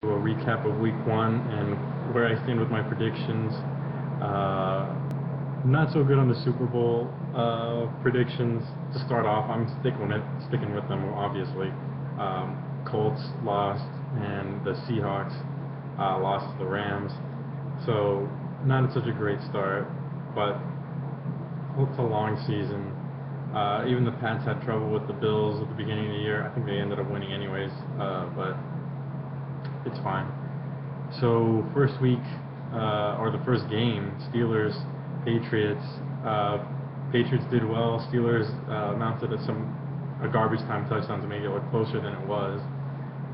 a recap of week one and where I stand with my predictions. Uh, Not so good on the Super Bowl predictions to start off. I'm sticking with them, obviously. Colts lost, and the Seahawks lost to the Rams. So not such a great start, but it's a long season. Even the Pats had trouble with the Bills at the beginning of the year. I think they ended up winning anyways, but it's fine. So first week, or the first game, Steelers, Patriots. Patriots did well. Steelers mounted a garbage time touchdown to make it look closer than it was,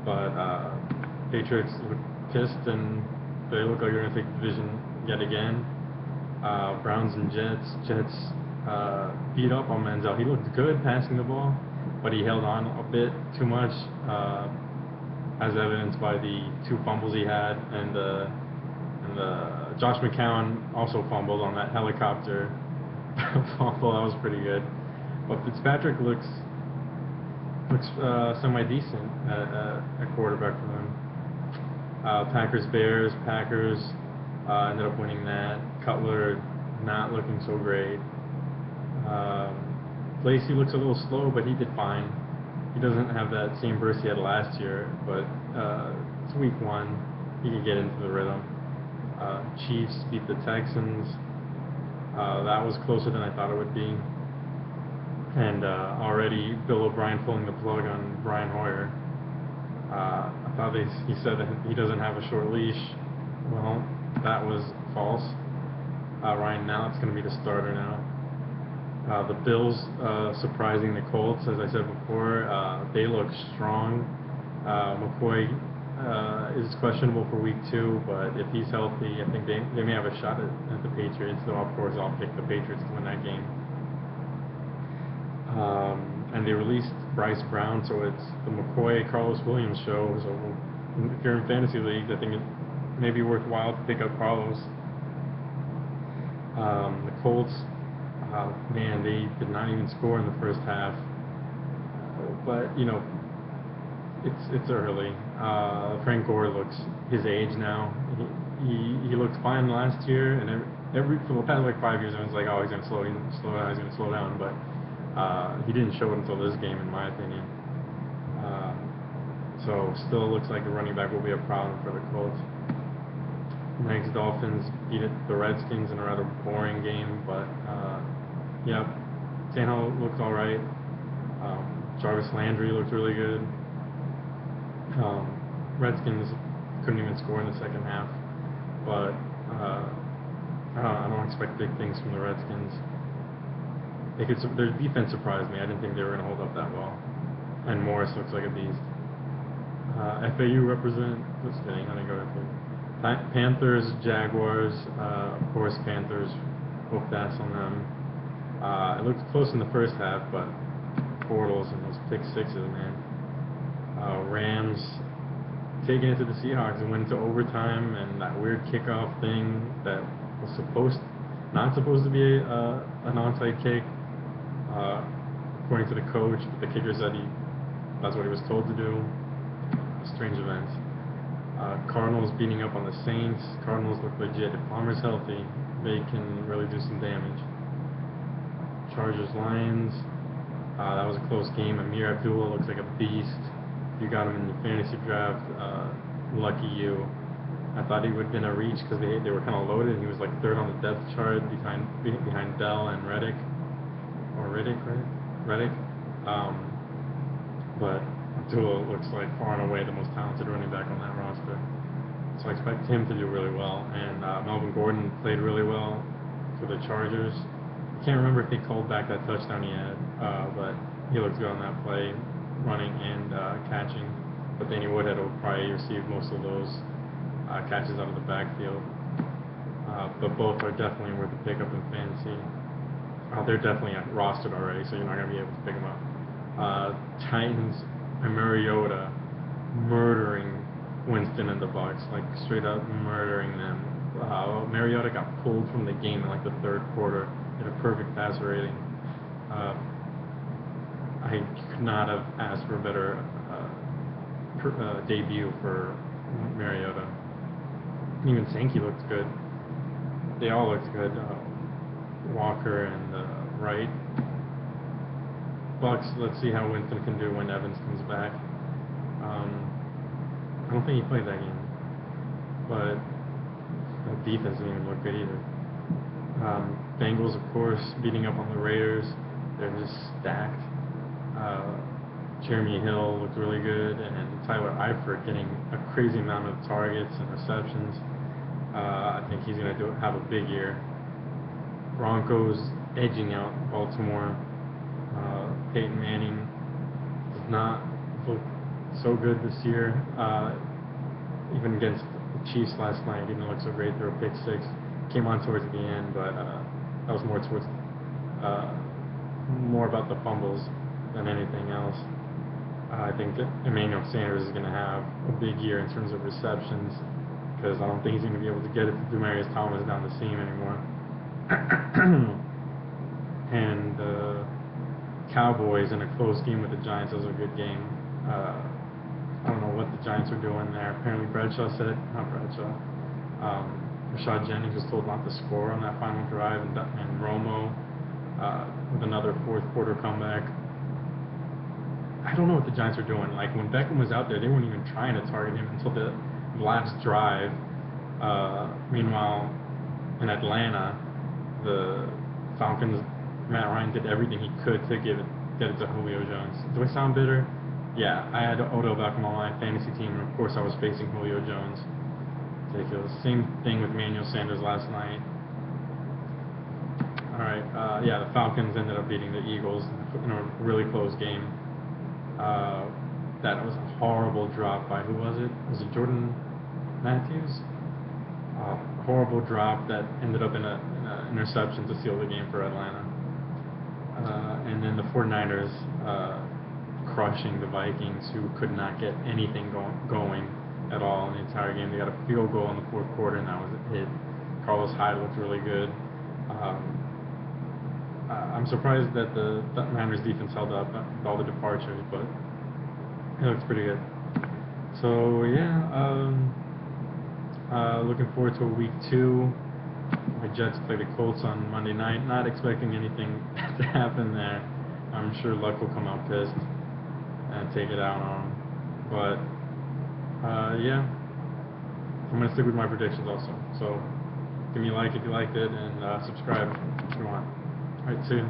but Patriots look pissed and they look like they're going to take the division yet again. Browns and Jets. Jets beat up on Manziel. He looked good passing the ball, but he held on a bit too much, as evidenced by the two fumbles he had, and the Josh McCown also fumbled on that helicopter fumble. That was pretty good. But Fitzpatrick looks semi decent at quarterback for them. Packers Bears. Packers ended up winning that. Cutler not looking so great. Lacey looks a little slow, but he did fine. He doesn't have that same burst he had last year, but it's week one. He can get into the rhythm. Chiefs beat the Texans. That was closer than I thought it would be. And already Bill O'Brien pulling the plug on Brian Hoyer. I thought he said that he doesn't have a short leash. Well, that was false. Ryan Mallett's going to be the starter now. The Bills surprising the Colts, as I said before. They look strong. McCoy is questionable for week two, but if he's healthy, I think they may have a shot at the Patriots, though of course I'll pick the Patriots to win that game. And they released Bryce Brown, so it's the McCoy-Carlos Williams show. So if you're in fantasy leagues, I think it may be worthwhile to pick up Carlos. The Colts, man, they did not even score in the first half. But, you know, it's early. Frank Gore looks his age now. He looked fine last year, and for the past like 5 years, I was like, oh, he's gonna slow down, he's gonna slow down. But he didn't show it until this game, in my opinion. So still looks like the running back will be a problem for the Colts. Next, Dolphins beat the Redskins in a rather boring game, but yeah, Tannehill looked all right. Jarvis Landry looked really good. Redskins couldn't even score in the second half, but I don't expect big things from the Redskins. Their defense surprised me. I didn't think they were going to hold up that well. And Morris looks like a beast. FAU represent. Just kidding. I didn't go to Panthers, Jaguars. Of course, Panthers whooped ass on them. It looked close in the first half, but Bortles and those pick sixes, man. Rams taking it to the Seahawks and went into overtime, and that weird kickoff thing that was not supposed to be an onside kick, according to the coach. But the kicker said that's what he was told to do. Strange events. Cardinals beating up on the Saints. Cardinals look legit. If Palmer's healthy, they can really do some damage. Chargers Lions. That was a close game. Amir Abdullah looks like a beast. If you got him in the fantasy draft, lucky you. I thought he would have been a reach because they were kind of loaded. He was like third on the depth chart behind Dell and Reddick. But Abdullah looks like far and away the most talented running back on that roster. So I expect him to do really well. And Melvin Gordon played really well for the Chargers. I can't remember if they called back that touchdown he had, but he looked good on that play, running and catching. But Danny Woodhead will probably receive most of those catches out of the backfield. But both are definitely worth a pickup in fantasy. They're definitely rostered already, so you're not going to be able to pick them up. Titans and Mariota murdering Winston and the Bucks, like straight up murdering them. Mariota got pulled from the game in like the third quarter. He had a perfect passer rating. I could not have asked for a better debut for Mariota. Even Sankey looked good. They all looked good. Walker and Wright. Bucks, let's see how Winston can do when Evans comes back. I don't think he played that game, but the defense didn't even look good either. Bengals, of course, beating up on the Raiders. They're just stacked. Jeremy Hill looked really good, and Tyler Eifert getting a crazy amount of targets and receptions. I think he's going to have a big year. Broncos edging out Baltimore. Peyton Manning does not look so good this year. Even against the Chiefs last night, didn't look so great. Threw a pick six. Came on towards the end, but that was more towards more about the fumbles than anything else. I think that Emmanuel Sanders is going to have a big year in terms of receptions, because I don't think he's going to be able to get it to Demaryius Thomas down the seam anymore. And Cowboys in a close game with the Giants. That was a good game. I don't know what the Giants are doing there. Apparently Rashad Jennings was told not to score on that final drive, and Romo with another fourth quarter comeback. I don't know what the Giants are doing. Like, when Beckham was out there, they weren't even trying to target him until the last drive. Meanwhile, in Atlanta, the Falcons, Matt Ryan did everything he could to get it to Julio Jones. Do I sound bitter? Yeah, I had Odell Beckham on my fantasy team, and of course I was facing Julio Jones. Ridiculous. Same thing with Emmanuel Sanders last night. Alright, yeah, the Falcons ended up beating the Eagles in a really close game. That was a horrible drop by, who was it? Was it Jordan Matthews? Horrible drop that ended up in an interception to seal the game for Atlanta. And then the 49ers crushing the Vikings, who could not get anything going at all in the entire game. They got a field goal in the fourth quarter, and that was it. Carlos Hyde looked really good. I'm surprised that the Niners defense held up with all the departures, but it looks pretty good. So yeah, looking forward to week 2. My Jets play the Colts on Monday night. Not expecting anything to happen there. I'm sure Luck will come out pissed and take it out on him. But yeah, I'm gonna stick with my predictions also. So give me a like if you liked it, and subscribe if you want. All right, see you.